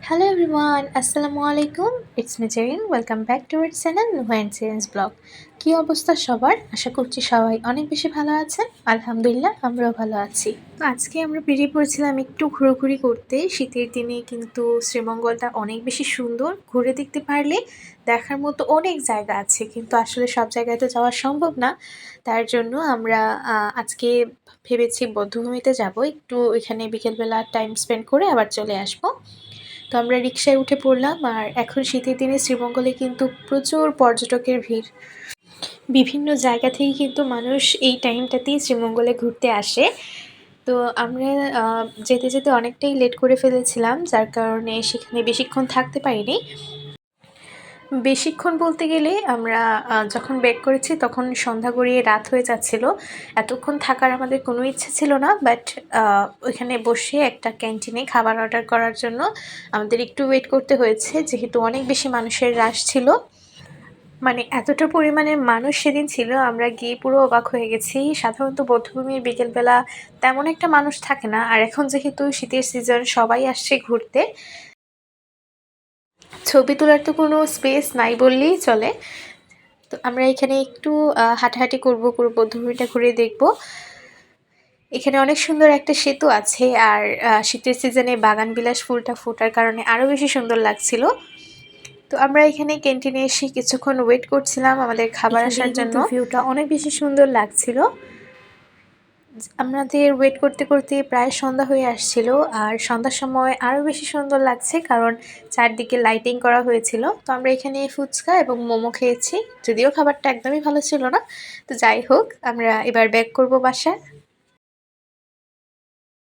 Hello everyone, Assalamu alaikum. It's me Jareen. Welcome back to our channel Nuha and Science Blog. কি অবস্থা সবার? আশা করছি সবাই অনেক বেশি ভালো আছেন। আলহামদুলিল্লাহ আমরাও ভালো আছি। তো আজকে আমরা বেরিয়ে পড়েছিলাম একটু ঘোরাঘুরি করতে। শীতের দিনে কিন্তু শ্রীমঙ্গলটা অনেক বেশি সুন্দর। ঘুরে দেখতে পারলে দেখার মতো অনেক জায়গা আছে, কিন্তু আসলে সব জায়গায় তো যাওয়া সম্ভব না। তার জন্য আমরা আজকে ভেবেছি বধ্যভূমিতে যাব, একটু এখানে বিকেলবেলা টাইম স্পেন্ড করে আবার চলে আসবো। তো আমরা রিক্সায় উঠে পড়লাম, আর এখন শীতের দিনে শ্রীমঙ্গলে কিন্তু প্রচুর পর্যটকের ভিড়। বিভিন্ন জায়গা থেকে কিন্তু মানুষ এই টাইমটাতেই শ্রীমঙ্গলে ঘুরতে আসে। তো আমরা যেতে যেতে অনেকটাই লেট করে ফেলেছিলাম, যার কারণে সেখানে বেশিক্ষণ থাকতে পারিনি। বেশিক্ষণ বলতে গেলে আমরা যখন ব্যাক করেছি তখন সন্ধ্যা গড়িয়ে রাত হয়ে যাচ্ছিল। এতক্ষণ থাকার আমাদের কোনো ইচ্ছে ছিল না, বাট ওইখানে বসে একটা ক্যান্টিনে খাবার অর্ডার করার জন্য আমাদের একটু ওয়েট করতে হয়েছে, যেহেতু অনেক বেশি মানুষের রাশ ছিল। মানে এতটা পরিমাণে মানুষ সেদিন ছিল, আমরা গিয়ে পুরো অবাক হয়ে গেছি। সাধারণত বধ্যভূমির বিকেলবেলা তেমন একটা মানুষ থাকে না, আর এখন যেহেতু শীতের সিজন সবাই আসছে ঘুরতে, ছবি তোলার তো কোনো স্পেস নাই বললেই চলে। তো আমরা এখানে একটু হাঁটাহাঁটি করবো, পুরো বধ্যভূমিটা ঘুরে দেখব। এখানে অনেক সুন্দর একটা সেতু আছে, আর শীতের সিজনে বাগান বিলাস ফুলটা ফোটার কারণে আরও বেশি সুন্দর লাগছিল। তো আমরা এখানে ক্যান্টিনে এসে কিছুক্ষণ ওয়েট করছিলাম আমাদের খাবার আসার জন্য। ভিউটা অনেক বেশি সুন্দর লাগছিল। আমাদের ওয়েট করতে করতে প্রায় সন্ধ্যা হয়ে আসছিল, আর সন্ধ্যার সময় আরও বেশি সুন্দর লাগছে কারণ চারদিকে লাইটিং করা হয়েছিল। তো আমরা এখানে ফুচকা এবং মোমো খেয়েছি, যদিও খাবারটা একদমই ভালো ছিল না। তো যাই হোক, আমরা এবার ব্যাক করব বাসায়।